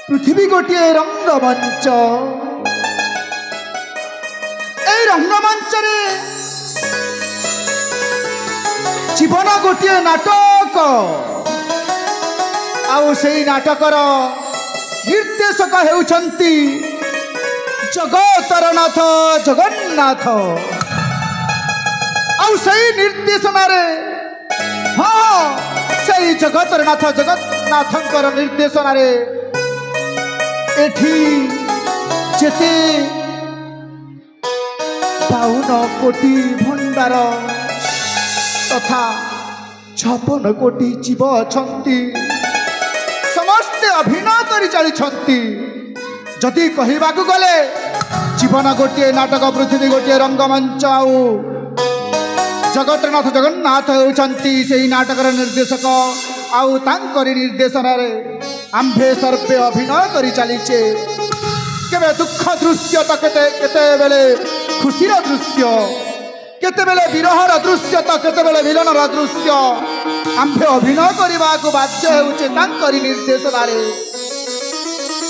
पृथ्वी गोटे रंगमंच ए रंगमंच रे जीवन गोटे नाटक आउ से नाटकर निर्देशक हेउछंती जगतर नाथ जगन्नाथ आउ से निर्देशन रे हाँ से जगतर नाथ जगन्नाथंकर निर्देशन रे एठी जेते 52 कोटी भंडार तथा 56 कोटी जीव अछंती समस्ते अभिनय करि चली जदि कहवाक गले जीवन गोटे नाटक पृथ्वी गोटे रंगमंच आउ जगतनाथ जगन्नाथ होउछंती सेही नाटकर निर्देशक आउ तांकरी निर्देशन रे आंभे सर्वे अभिनय करि चलीचे केबे दुख दृश्य तो केते बेले खुशीर दृश्य केते बेले विरहर दृश्य तो केते बेले मिलनर दृश्य आंभे अभिनय करने को बाध्य होउचे तांकरी निर्देशन रे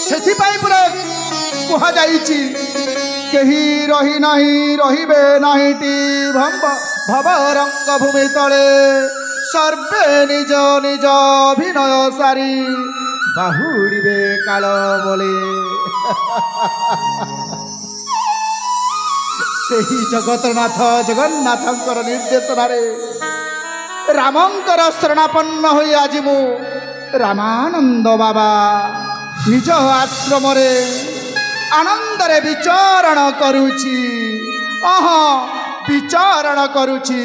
सेथि पई पुरा कहा जाईची केही रही नहीं रहिबे नाहीटी भव रंग भूमि तले सर्वे निज निज अभिनय सारी बाहुड़े काल बोले सेही जगतनाथ जगन्नाथंकर निर्देशन रे रामंकर शरणापन्न होई आज मु रामानंद बाबा निज आश्रम रे आनंद रे विचरण करुछि विचरण करुछि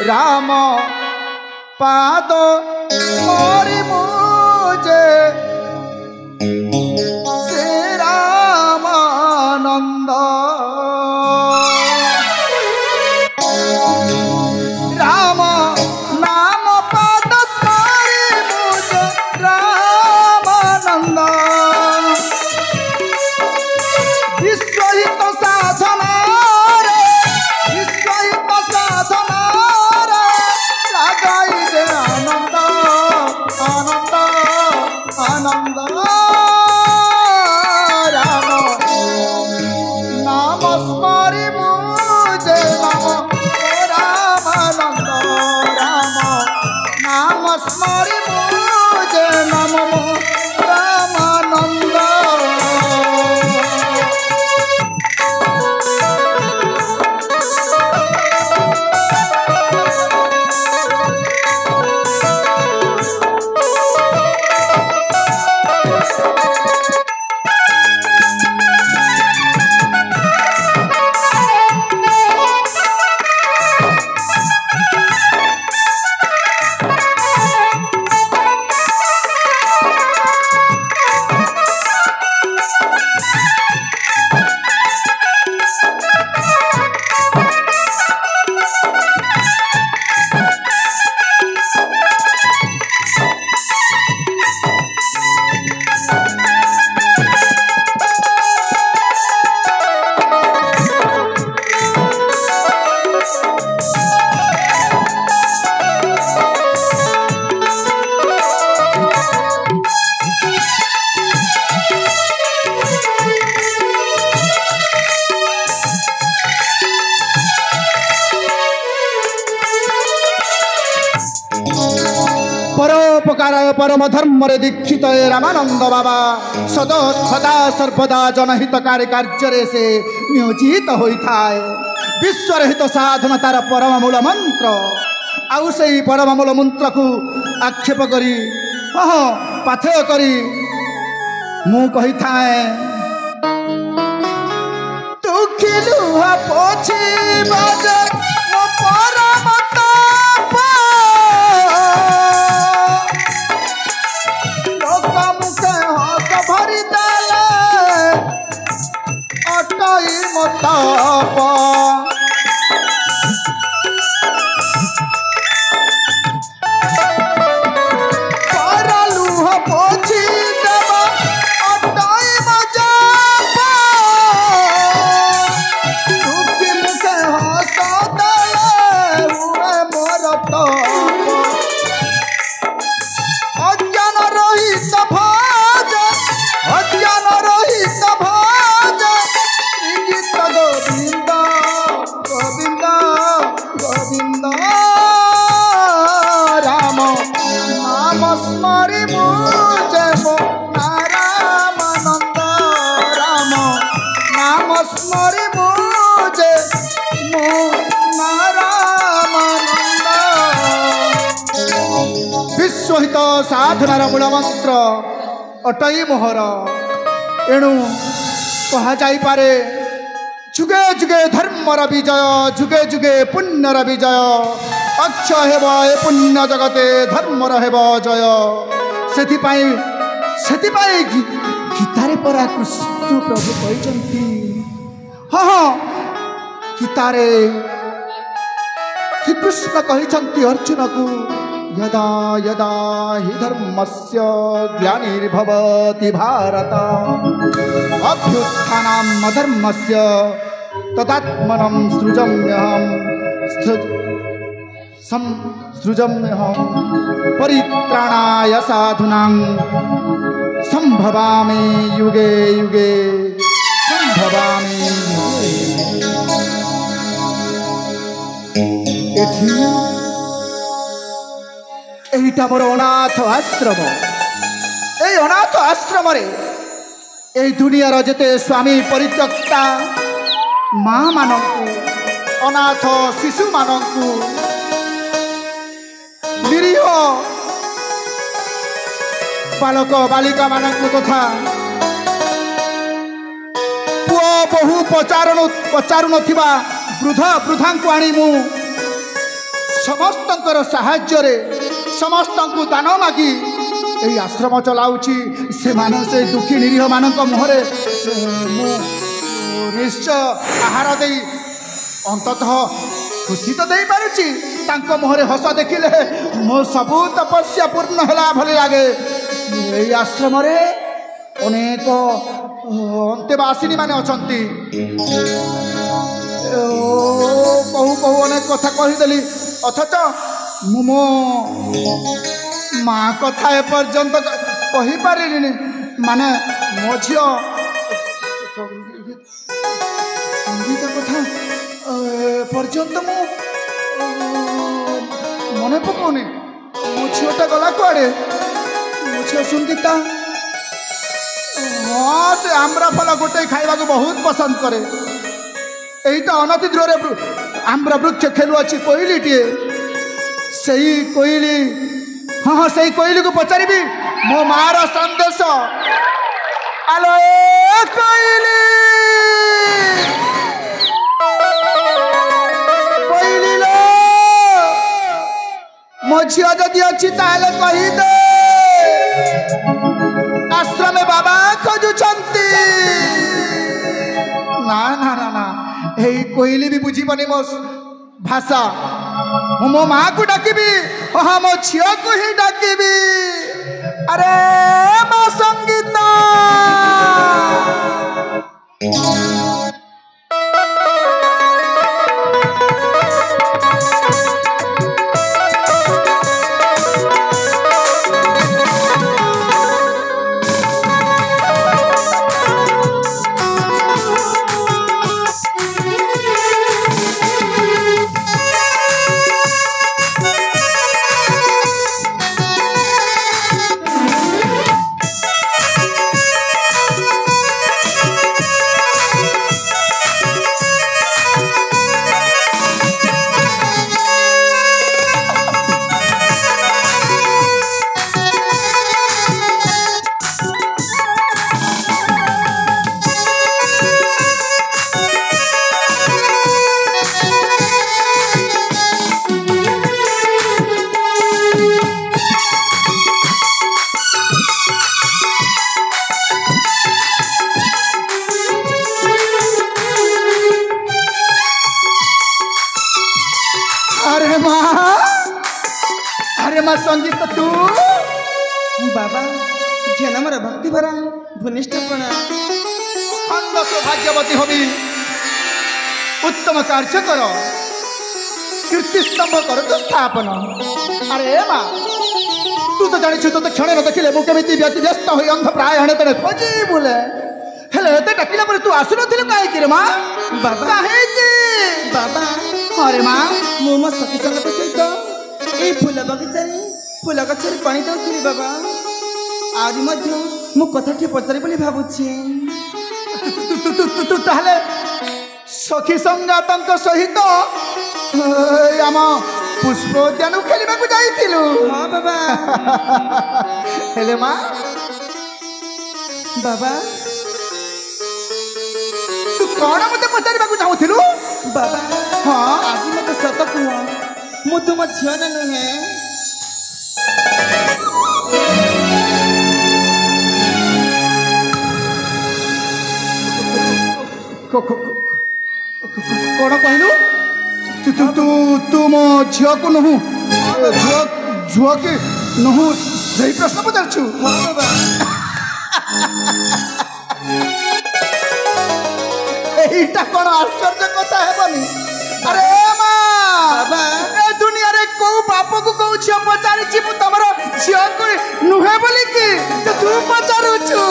राम पाद मोरि मुझे श्री रामानंद राम नाम पाद स्मरि मुझे रामानंद विश्वहित साधना परम धर्म रे दीक्षित रामानंद बाबा सदा सदा सर्वदा जनहितकारी कार्य से नियोजित होता है विश्वरहित साधन तार परम मूल मंत्र आउ से परम मूल मंत्र को आक्षेप करी पाथेय करी मु कही थाए तू खिलुहा पोछी बाजे मो परम भरी देले अटई मताप परलुह पोछी देव अटई मजाप दुखी मुखे हस देले नाम स्मरी मुझे रामानंद राम नाम स्मरी मुझे रामानंद विश्वहित साधनार मूल मंत्र अटई मोहर एणु कह जाइपारे जुगे जुगे धर्मर विजय जुगे जुगे पुण्यर विजय अक्षय हेब ए पुण्य जगते धर्मर हेब जय सेथिपाई गीतारे परा कृष्ण प्रभु कहते हाँ हाँ गीतारे श्रीकृष्ण कहते अर्जुन को यदा यदा हि धर्मस्य ग्लानिर्भवति भारत अभ्युत्थानम् अधर्मस्य तदात्मनं सृजम्यहं परित्राणाय साधूनां संभवामि युगे युगे संभवामि एहिटा मोर अनाथ आश्रम ए अनाथ आश्रम ए दुनियार जेते स्वामी परित्यक्ता माँ मानकु अनाथ शिशु मानकु निरीह बालक बालिका मानकु तथा पुओ बहु पचारू नथिबा वृद्ध वृद्धांकु आनी मु समस्तंकर साहाय्य समस्त दान मागी यही आश्रम चलाऊँगी से दुखी निरीह मान मुहरे निश्चय आहार दे अंततः खुशी तो दे पारुची मुहरे हस देखिले मो सबू तपस्या पूर्ण है भली लगे यही आश्रम अनेक अंतेवासिनी माने अछंती कहू कहू अनेक कथा कहीदेली अथच मो माँ कथा एपर्यंत कही पारि माने मो झी संगीत कथा पर्यंत मु मन पकाउने मो झीटा गला कुआड़े मो झी संगीता हाँ से आम्रा फल गोटे खाइबा को बहुत पसंद करे यही तो अनति दूर आम्र वृक्ष खेलु अच्छी कोईली टे सही कोईली हाँ हाँ सही कोईली को पचारि मो मार संदेश आलो कोईली कोईली लो मो झियो जदि अच्छी ताले कही दे आश्रम में बाबा खोजुचंती ना ना ना ना यही कोईली भी बुझीबनी मो भाषा मो माँ को डाकिबी हाँ मो झियो को ही डाकिबी अरे मो संगीता संगीत तू बाबा जनमर भक्ति भरा भूनिष्ठ प्रणाम अंध सौभाग्यवती होबी उत्तम कार्य कर कीर्ति स्तंभ कर तो स्थापन अरे माँ तू तो जानी तो क्षण न देखिले मु केमिति व्यस्त होई अंध प्राय हणे तने खोजी बोले हेले एते डाकिला पर तू आसु नथिले काहे कि रे माँ बाबा काहे कि बाबा अरे माँ मो सखी संगत सहित ए फूल बगीचा फूल गछरे पानी दउଥିଲି बाबा आदि मध्य मु कथाटी पचारि बोली भाबुछि तू ताहले सखी संगातंक सहित आम पुष्प उद्यान खेलने को जाइथिलु। हाँ बाबा हेले माँ बाबा तू कौन मते पचारिबा को चाहुथिलु? बाबा हाँ आज मते सत कुह मु तुम झियो न नुहे कौन कहलु? तू मो झियो को नहु झुओ कि नहु सही प्रश्न पचारछु। हाँ बाबा एटा कौन आश्चर्य कथा हेबनी? अरे माँ बाबा ए दुनिया रे को बाप को को झियो पचारि छि मु तमरो झियो को नुहे बोली कि तू पचारुछु।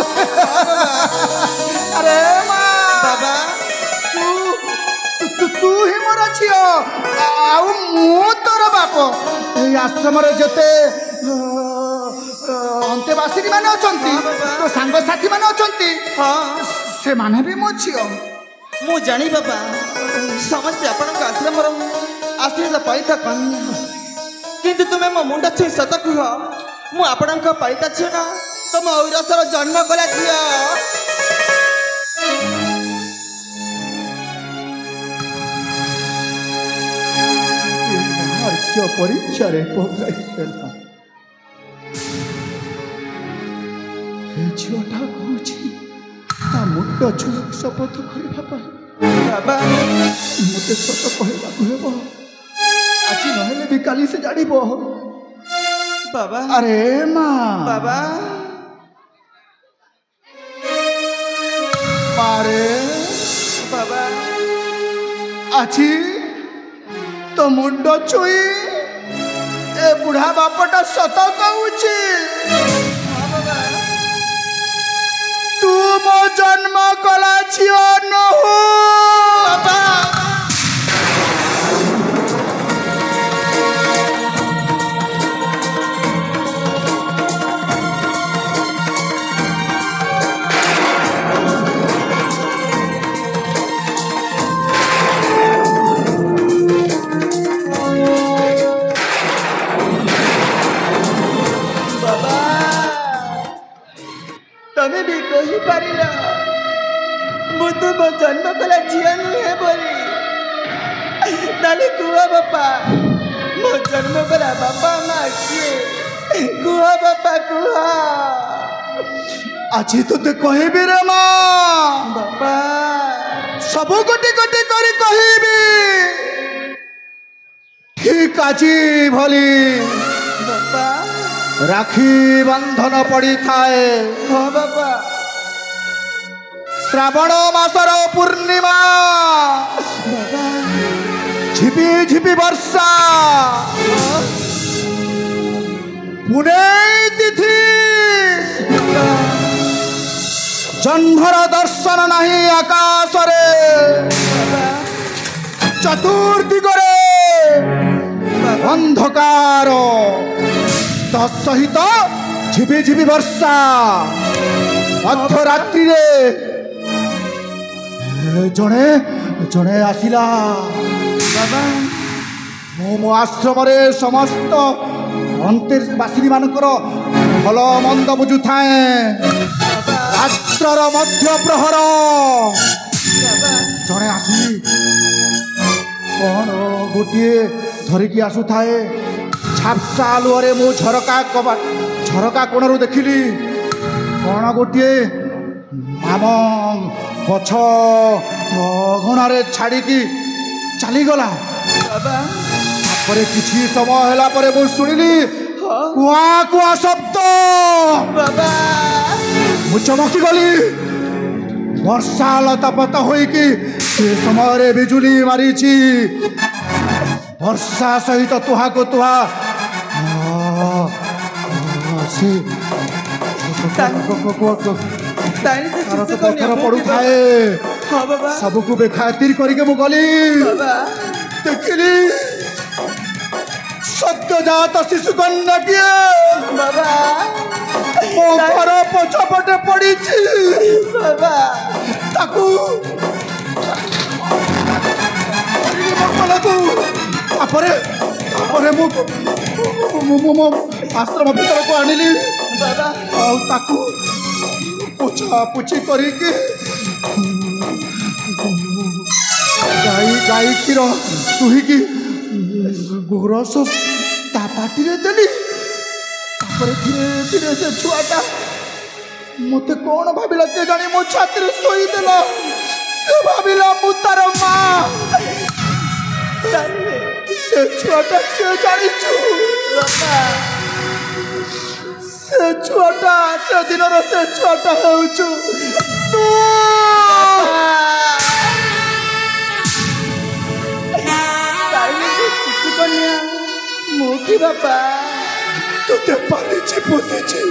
अरे माँ बाबा तू ही मोर झियो आउ मु तोर बाप ए आश्रम रे जते अंतेवासी माने अछंती तो सांग साथी माने अछंती हाँ से माने भी मो झियो मु जानी बाबा समस्त आपणक आश्रम आशीर्वाद पाइता कन्या किंतु तुमे मो मुंडा छुई सत कुह मु आपणक पाइता छियो ना तुम औरसर जन्म कला छियो। भाग्य परीक्षा रे पकाइला हे झियोटा कहूछि ता मुंड छुई शपथ करबा ପାଇଁ बाबा मते सत कहबाकू हेबो आज नहेले भी काली से जानिबो। बाबा अरे माँ बाबा मारे बाबा आछि तो मुंड छुई ए बुढ़ा बापटा सत कहूछि हाँ बाबा तू मो जन्म कला छियो नहु। बाबा तमे भी कही पारिला मु तुम जन्म कला झिया नुहे बोली ताले कुआ बापा मो जन्म कला बापा माँ किए कुआ बापा कुआ आज तो कहबी रे माँ बापा सब गोटे गोटे करी कहबी ठीक आजी भली बापा राखी बंधन पड़ी थाए हाँ बापा श्रावण मासर पूर्णिमा बाबा झिपी झिपी वर्षा पुणे तिथि जन्मर दर्शन नहीं आकाश रे चतुर्दिगरे अंधकार तत्सहित झिपी झिपी वर्षा मध्यरात्रि जड़े जड़े आसिला बाबा मो आश्रम समस्त अंतर्वासिनी मानकर भल मंद बुझु थाए रात्र मध्य प्रहर जड़े आसी कौन गोटे धरिकी आसु थाए झापसा आलुअरे मु झरका कोणरू देखिली कौन गोटे माम गछ अगणारे छाड़िकी चलीगला किसी समय होला परे मु शुणिली कुआ कुआ शब्द बाबा मु चमकी गली वर्षा लतापता होइकी से समय बिजुली मारीची वर्षा सहित तुहा को तुहा पत्थर पड़ू थाए सबको बेखातिर करके मु गली देखिली सत सद्यजात शिशु कन्या किए बाबा मो घर पछपटे पड़ी बाबा ताकू आश्रम भीतर को आनिली बाबा ताकू पोछा पोछी करके गाई गाई क्षीर दुहिकी गोरस ता पाटी रे देली तापर धीरे धीरे से छुआटा मते कौन भाविला के जानी मो छाती रे सोई देला से भाविला मु तार मां से छुआटा के जानी छु बाबा से छुआटा से दिन रे से छुआटा हेउछु तू शिशु कन्या मुखी बापा तुते पालिछि पोतिछि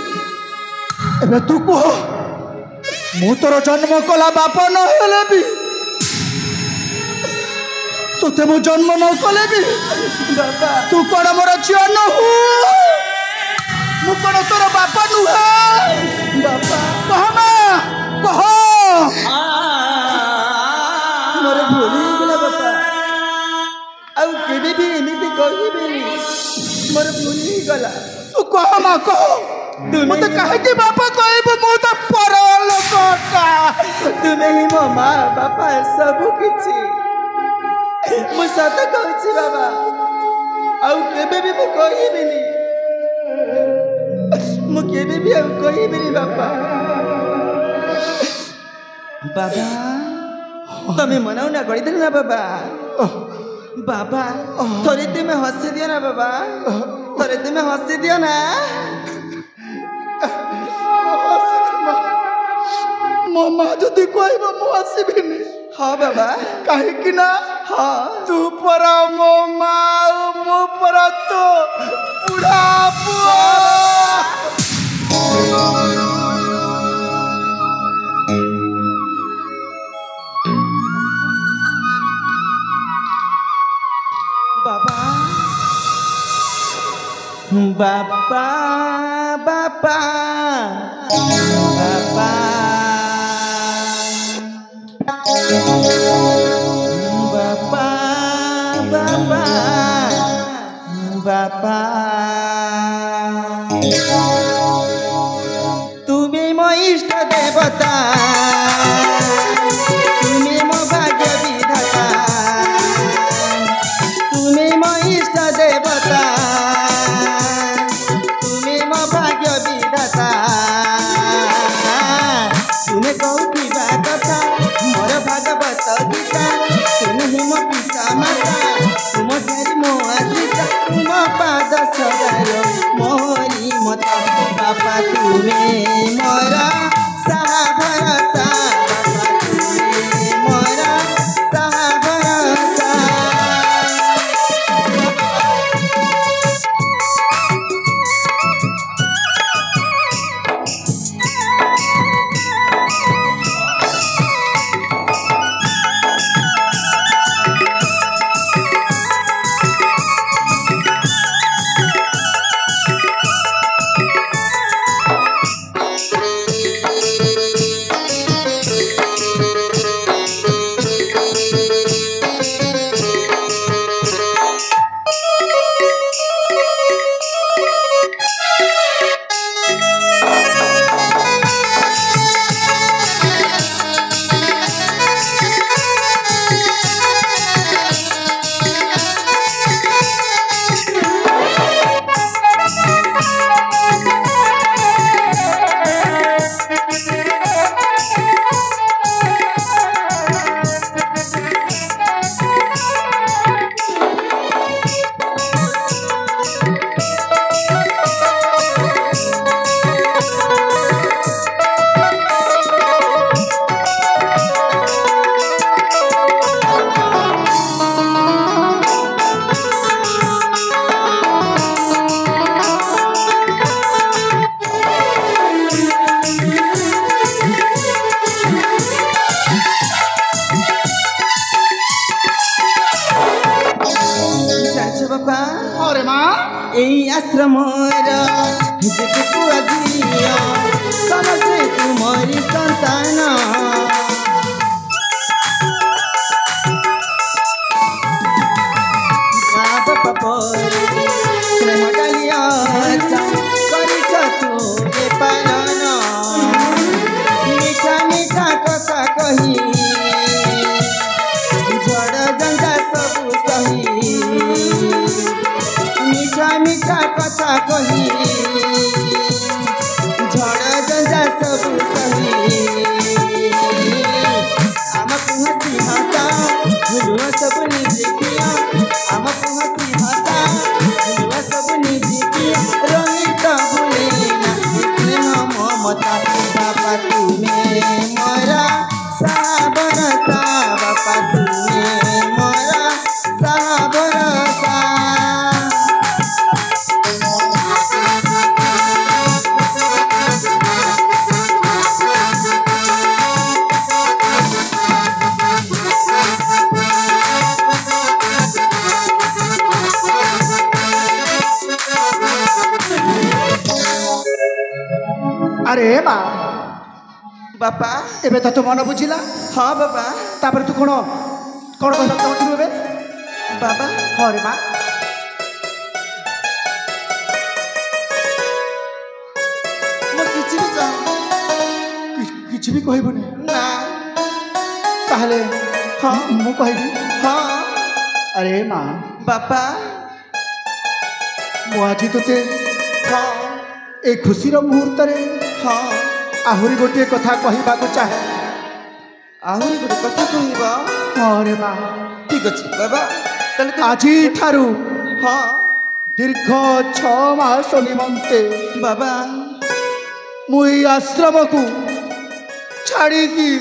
एबे तू कह मु तोर जन्म कला बाप न हेले भी तुते मु जन्म न कले भी बाबा तू कौन मोर झियो न हूँ मु कौन तोर बाप नुहे बाबा कह मा कह मोर भूल गला बापा आउ केबे भी एमिति कहिबेनी मोर भूल गला तू कह मा कह मते काहे कि बाप कहबो मु त पर लोकटा तुमे ही मो माँ बापा सब किछि मु सत कहछि बाबा आउ केबे भी मु कहिबेनी मु केबे भी आउ कहिबेनी बापा बाबा तमे मनाउ ना गड़ी देना बाबा बाबा थोड़ी तुम्हें हंसी दिया ना बाबा थोड़ी तुम्हें हंसी दिया ना मो माँ जदि कहब मु आसबिनी हाँ बाबा कहीं ना हाँ तू पर मो माँ मो पर तो बुढ़ा बाबा बाबा बाबा बाबा बाबा बाबा तुम्हें मो इष्ट देवता तुम्हें मो भाग्य विधाता तुम्हें मो इष्ट देवता तुम्हें मो भाग्य विधाता तुम्हें कहूथिबा कथा मोर भागवत गीता तुम्हें मो पिता माता तुम ठारी मो आश्रिता तुम पाद सदायो मोरी मत बापा तुम्हें मोर साहा भरसा बापा तुम्हें मोर साहा भरसा এই আশ্রমর যেতে পুয়া ঝিও সমস্তে তুমরি সন্তান মা বাপা পরে স্নেহ ডালিয়া করিছ তু এ পালন মিঠা মিঠা কথা কহি ঝড় জঞ্জা সবু সহি মিঠা মিঠা কথা কহি ঝড় জঞ্জা সবু সহি আমକୁ ହସି ହସା ଭୁଲୁଅ ସବୁ ନିଜେ କିଆ ଆମକୁ ହସି ହସା ଭୁଲୁଅ ସବୁ ନିଜେ କିଆ ରୋହିତ ଭୁଲେନା ସ୍ନେହ ମମତା ବାପା ତୁମେ ମୋରା ସାବରସା ବାପା ତୁମେ ମୋରା ସାବରସା अरे माँ बापा एबे तो मन बुझिला हाँ बाबा तापर तू कौन कौन कहना चाहूँ एबे बाबा हाँ रे माँ मैं किसी भी चाहूँ किसी भी कहबुनी ना ताहले हाँ मु कहबी हाँ अरे माँ बापा मु आज तोते हाँ ए खुशीर मुहूर्त रे हाँ आहुरी गोटे कथा कहवाक चाहे आहरी गोटे कथा कहबा हाँ रे माँ ठीक अच्छे बाबा ताले तो आज ठारू हाँ दीर्घ 6 मास निमंते बाबा मुई आश्रम को छाड़ी की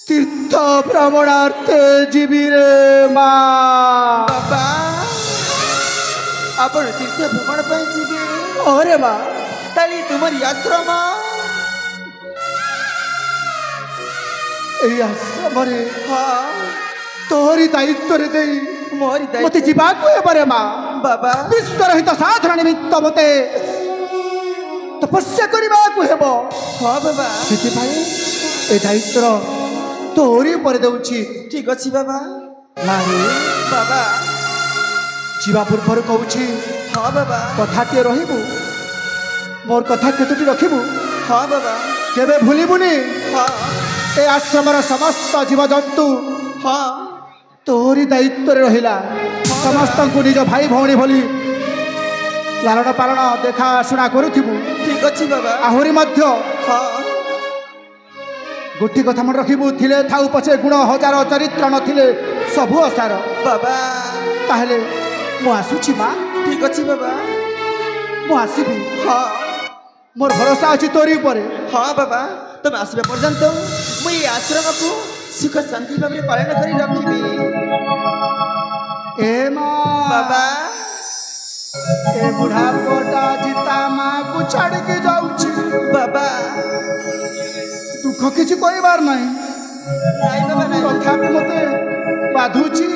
तीर्थ भ्रमणार्थे जीवी रे माँ बाबा आपण तीर्थ भ्रमण पाई जीवे अरे माँ ताली तुम्हारी आश्रम এই আশ্রমরে हाँ তোহরি দায়িত্ব রে দেই मोरी মতে दायित्व ଯିବାକୁ ହେବରେ ମା बाबा ବିଶ୍ୱରହିତ ସାଧନ ନିମିତ୍ତ ମତେ ତପସ୍ୟା କରିବାକୁ ହେବ हाँ बाबा ସେଥିପାଇଁ ଏ ଦାୟିତ୍ୱର ତୋରି ଉପରେ ଦେଉଛି ठीक अच्छे बाबा ମାରେ बाबा ଯିବା ପୂର୍ବରୁ କହୁଛି हाँ बाबा କଥାଟିଏ ରହିବୁ ମୋର କଥା କେତୋଟି ରଖିବୁ हाँ बाबा କେବେ ଭୁଲିବୁନି हाँ ଏ ଆଶ୍ରମର ସମସ୍ତ ଜୀବଜନ୍ତୁ हाँ ତୋରି ଦାୟିତ୍ୱରେ ରହିଲା ସମସ୍ତଙ୍କୁ ନିଜ ଭାଇ ଭଉଣୀ ଭଳି ଲାଳନ ପାଳନ ଦେଖାଶୁଣା କରୁଥିବୁ ठीक अच्छे बाबा ଆହୁରି ମଧ୍ୟ हाँ ଗୋଟିଏ କଥା ମନେ ରଖିବୁ ଥିଲେ ଥାଉ ପଛେ ଗୁଣ ହଜାର ଚରିତ୍ର ନଥିଲେ ସବୁ ଅସାର बाबा ତାହେଲେ ମୁଁ ଆସୁଛି ମା ठीक अच्छे बाबा ମୁଁ ଆସିବି हाँ ମୋର ଭରସା ଅଛି ତୋରି ଉପରେ हाँ बाबा तुम आसवा पर्यंत मुझे आश्रम को सुख शांति भाव में पालन कर रखी ଏ ମା बाबा ଏ ବୁଢ଼ା ପୁଅଟା ଆଜି ତା ମାକୁ ଛାଡ଼ିକି ଯାଉଛି बाबा ଦୁଃଖ କିଛି କହିବାର ନାହିଁ नहीं बाबा नहीं ତଥାପି ମୋତେ ବାଧୁଛି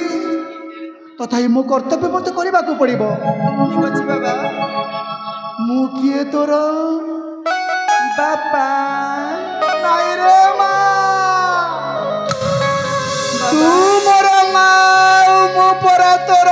ତଥାପି ମୋ କର୍ତ୍ତବ୍ୟ ମୋତେ କରିବାକୁ ପଡ଼ିବ ठीक अच्छे बाबा ମୁଁ କିଏ ତୋର बाबा ନାଇଁ ରେ ମା ତୁ बाबा ମୋର ମା ଆଉ ମୁଁ ପରା ତୋର